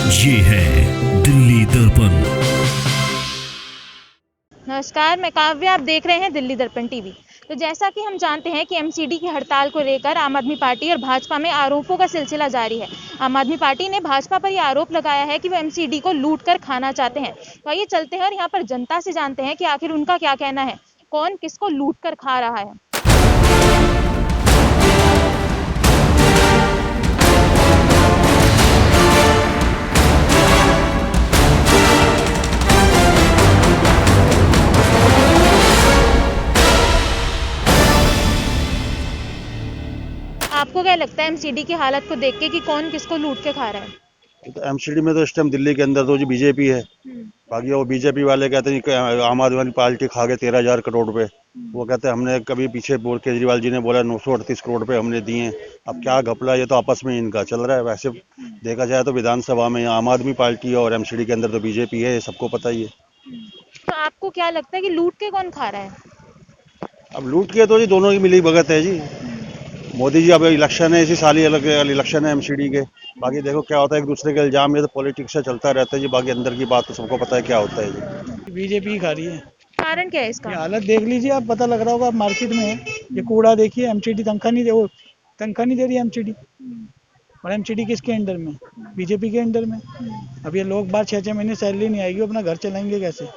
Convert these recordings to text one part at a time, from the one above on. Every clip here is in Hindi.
ये है दिल्ली दर्पण। नमस्कार, मैं काव्या। आप देख रहे हैं दिल्ली दर्पण टीवी। तो जैसा कि हम जानते हैं कि एमसीडी की हड़ताल को लेकर आम आदमी पार्टी और भाजपा में आरोपों का सिलसिला जारी है। आम आदमी पार्टी ने भाजपा पर यह आरोप लगाया है कि वो एमसीडी को लूट कर खाना चाहते हैं। तो आइए चलते हैं और यहाँ पर जनता से जानते हैं कि आखिर उनका क्या कहना है, कौन किसको लूट कर खा रहा है। आपको क्या लगता है एमसीडी की हालत को देख के कि कौन किसको लूट के खा रहा है? तो एमसीडी में तो इस टाइम दिल्ली के अंदर तो जो बीजेपी है, बाकी वो बीजेपी वाले कहते हैं कि आम आदमी पार्टी खा गए 13,000 करोड़ रुपए। वो कहते हैं हमने कभी पीछे बोल केजरीवाल जी ने बोला 938 करोड़ रुपए हमने दिए। अब क्या घपला, ये तो आपस में इनका चल रहा है। वैसे देखा जाए तो विधानसभा में आम आदमी पार्टी और एमसीडी के अंदर तो बीजेपी है, ये सबको पता ही है। तो आपको क्या लगता है कि लूट के कौन खा रहा है? अब लूट के तो जी दोनों की मिली भगत है जी। मोदी जी अब इलेक्शन है, इसी साल ही अलग इलेक्शन है एमसीडी के। बाकी देखो क्या होता है, एक दूसरे के इल्जाम, ये तो पॉलिटिक्स से चलता रहता है जी। बाकी अंदर की बात तो सबको पता है क्या होता है जी। बीजेपी खा रही है। कारण क्या है इसका? ये हालत देख लीजिए आप, पता लग रहा होगा। आप मार्केट में है, ये कूड़ा देखिए। एमसीडी तनख्वाह नहीं दे रही एमसीडी। और एमसीडी किसके अंडर में? बीजेपी के अंडर में। अब ये लोग बार 6-6 महीने सैलरी नहीं आएगी, अपना घर चलाएंगे कैसे?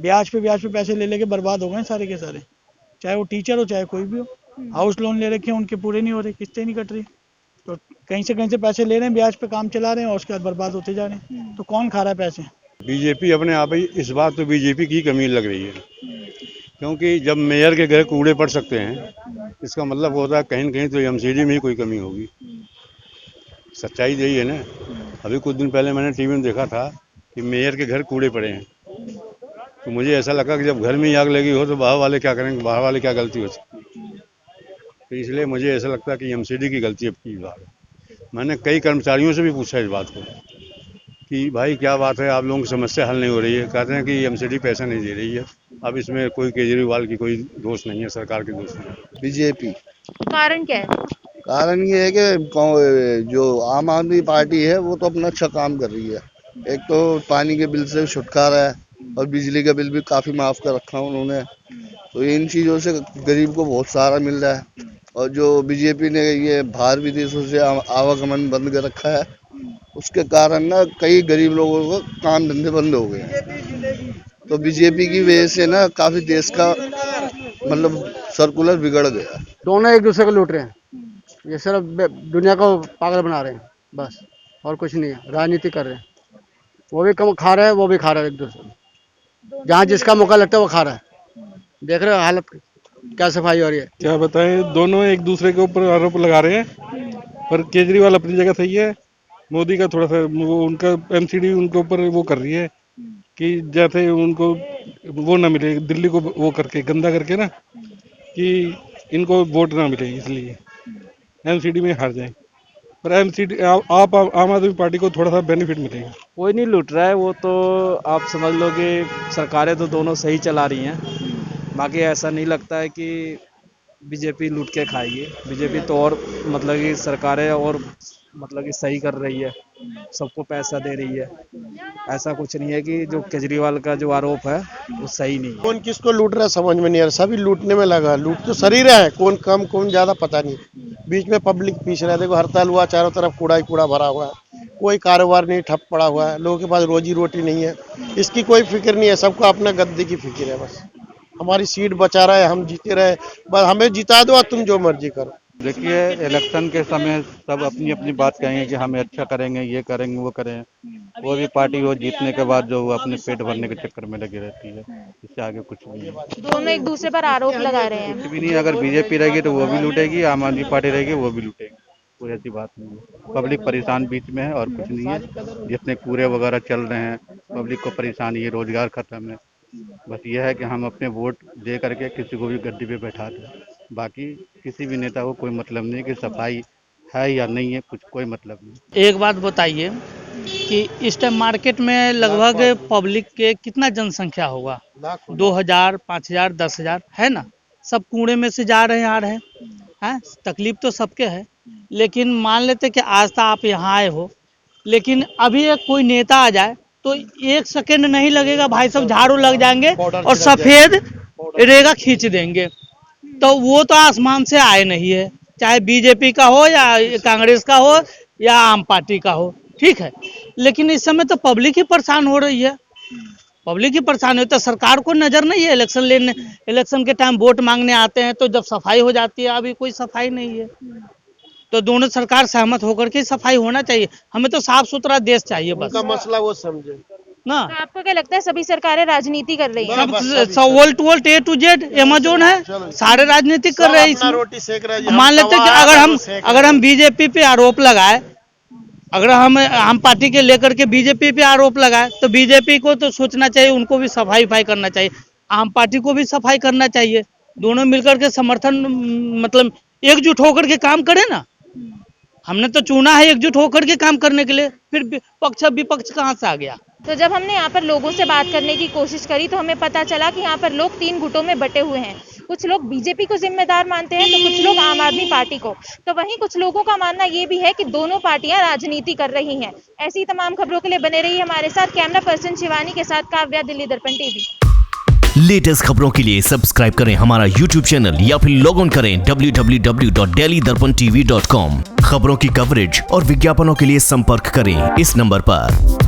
ब्याज पे पैसे ले लेके बर्बाद हो गए सारे के सारे। चाहे वो टीचर हो चाहे कोई भी हो। हाउस लोन ले रखे हैं, उनके पूरे नहीं हो रहे, किस्तें नहीं कट रही। तो कहीं से पैसे ले रहे हैं, ब्याज पे काम चला रहे हैं और उसके बाद बर्बाद होते जा रहे हैं। तो कौन खा रहा है पैसे? बीजेपी अपने आप ही, इस बार तो बीजेपी की कमी लग रही है। क्योंकि जब मेयर के घर कूड़े पड़ सकते हैं, इसका मतलब होता है कहीं न कहीं तो एमसीडी में ही कोई कमी होगी। सच्चाई यही है ना। अभी कुछ दिन पहले मैंने टीवी में देखा था कि मेयर के घर कूड़े पड़े हैं। तो मुझे ऐसा लगा कि जब घर में ही आग लगी हो तो बाहर वाले क्या करेंगे, बाहर वाले क्या गलती हो सकती है। तो इसलिए मुझे ऐसा लगता है कि एमसीडी की गलती अब की बात है। मैंने कई कर्मचारियों से भी पूछा इस बात को कि भाई क्या बात है, आप लोगों की समस्या हल नहीं हो रही है। कहते हैं कि एमसीडी पैसा नहीं दे रही है। अब इसमें कोई केजरीवाल की कोई दोष नहीं है, सरकार के दोष नहीं है। बीजेपी। कारण क्या है? कारण ये है कि जो आम आदमी पार्टी है वो तो अपना अच्छा काम कर रही है। एक तो पानी के बिल से छुटकारा है और बिजली का बिल भी काफी माफ कर रखा उन्होंने। तो इन चीजों से गरीब को बहुत सारा मिल रहा है। और जो बीजेपी ने ये बाहर विदेशों से आवागमन बंद कर रखा है, उसके कारण ना कई गरीब लोगों को काम धंधे बंद हो गए। तो बीजेपी की वजह से ना काफी देश का मतलब सर्कुलर बिगड़ गया। दोनों एक दूसरे को लूट रहे हैं। ये सिर्फ दुनिया को पागल बना रहे हैं बस, और कुछ नहीं है। राजनीति कर रहे हैं, वो भी कम खा रहे हैं, वो भी खा रहे हैं। एक दूसरे जहाँ जिसका मौका लगता है वो खा रहा है। देख रहे हो हालत क्या सफाई हो रही है। क्या बताएं, दोनों एक दूसरे के ऊपर आरोप लगा रहे हैं। पर केजरीवाल अपनी जगह सही है। मोदी का थोड़ा सा वो उनका एमसीडी उनके ऊपर वो कर रही है कि जैसे उनको वो ना मिले, दिल्ली को वो करके गंदा करके ना, कि इनको वोट ना मिले, इसलिए एमसीडी में हार जाए। पर एमसीडी आप आम आदमी पार्टी को थोड़ा सा बेनिफिट मिलेगा। कोई नहीं लूट रहा है, वो तो आप समझ लो कि सरकारें तो दोनों सही चला रही हैं। बाकी ऐसा नहीं लगता है कि बीजेपी लूट के खाएगी। बीजेपी तो और मतलब कि सरकारें और मतलब कि सही कर रही है, सबको पैसा दे रही है। ऐसा कुछ नहीं है कि जो केजरीवाल का जो आरोप है वो सही नहीं है। कौन किसको लूट रहा है समझ में नहीं आ रहा। सभी लूटने में लगा। लूट तो सरी रहा है, कौन कम कौन ज्यादा पता नहीं। बीच में पब्लिक पीछ रहा है। देखो हड़ताल हुआ, चारों तरफ कूड़ा ही कूड़ा भरा हुआ है। कोई कारोबार नहीं, ठप पड़ा हुआ है। लोगों के पास रोजी रोटी नहीं है, इसकी कोई फिक्र नहीं है। सबको अपना गद्दे की फिक्र है। बस हमारी सीट बचा रहा है, हम जीते रहे, बस हमें जिता दो, तुम जो मर्जी करो। देखिए, इलेक्शन के समय सब अपनी अपनी बात कहेंगे कि हम अच्छा करेंगे, ये करेंगे, वो करेंगे। वो भी पार्टी वो जीतने के बाद जो अपने पेट भरने के चक्कर में लगी रहती है, इससे आगे कुछ नहीं है। दोनों एक दूसरे पर आरोप लगा रहे हैं। कुछ भी नहीं। अगर बीजेपी रहेगी तो वो भी लूटेगी, आम आदमी पार्टी रहेगी वो भी लूटेगी। कोई ऐसी बात नहीं है। पब्लिक परेशान बीच में है और कुछ नहीं है। जितने कूड़े वगैरह चल रहे हैं, पब्लिक को परेशानी है, रोजगार खत्म है। बस यह है कि हम अपने वोट दे करके किसी को भी गद्दी पे बैठा दें। बाकी किसी भी नेता को कोई मतलब नहीं कि सफाई है या नहीं है, कुछ कोई मतलब नहीं। एक बात बताइए कि इस टाइम मार्केट में लगभग पब्लिक के कितना जनसंख्या होगा? 2000, 5000, 10,000 है ना। सब कूड़े में से जा रहे हैं, आ रहे हैं। तकलीफ तो सबके है। लेकिन मान लेते कि आज तक आप यहाँ आए हो लेकिन अभी एक कोई नेता आ जाए तो 1 सेकंड नहीं लगेगा भाई साहब, झाड़ू लग जाएंगे और सफेद रेगा खींच देंगे। तो वो तो आसमान से आए नहीं है, चाहे बीजेपी का हो या कांग्रेस का हो या आम पार्टी का हो, ठीक है। लेकिन इस समय तो पब्लिक ही परेशान हो रही है, पब्लिक ही परेशान होती है। सरकार को नजर नहीं है, इलेक्शन के टाइम वोट मांगने आते हैं तो जब सफाई हो जाती है, अभी कोई सफाई नहीं है। तो दोनों सरकार सहमत होकर के सफाई होना चाहिए। हमें तो साफ सुथरा देश चाहिए बस। उनका मसला वो समझे ना। तो आपको क्या लगता है सभी सरकारें राजनीति कर रही हैं? सब volt volt A to Z Amazon है, सारे राजनीतिक कर रहे हैं इसमें। रोटी सेक रहे हैं। मान लेते कि अगर हम बीजेपी पे आरोप लगाए, अगर हम पार्टी के लेकर के बीजेपी पे आरोप लगाए तो बीजेपी को तो सोचना चाहिए, उनको भी सफाई करना चाहिए, आम पार्टी को भी सफाई करना चाहिए। दोनों मिलकर के समर्थन मतलब एकजुट होकर के काम करें ना। हमने तो चुना है एकजुट होकर के काम करने के लिए, फिर पक्ष विपक्ष कहाँ से आ गया। तो जब हमने यहाँ पर लोगों से बात करने की कोशिश करी तो हमें पता चला कि यहाँ पर लोग 3 गुटों में बटे हुए हैं। कुछ लोग बीजेपी को जिम्मेदार मानते हैं तो कुछ लोग आम आदमी पार्टी को। तो वहीं कुछ लोगों का मानना ये भी है कि दोनों पार्टियां राजनीति कर रही हैं। ऐसी तमाम खबरों के लिए बने रहिए हमारे साथ। कैमरा पर्सन शिवानी के साथ काव्या, दिल्ली दर्पण टीवी। लेटेस्ट खबरों के लिए सब्सक्राइब करें हमारा यूट्यूब चैनल या फिर लॉग ऑन करें www.delhidarpantv.com। खबरों की कवरेज और विज्ञापनों के लिए संपर्क करें इस नंबर पर।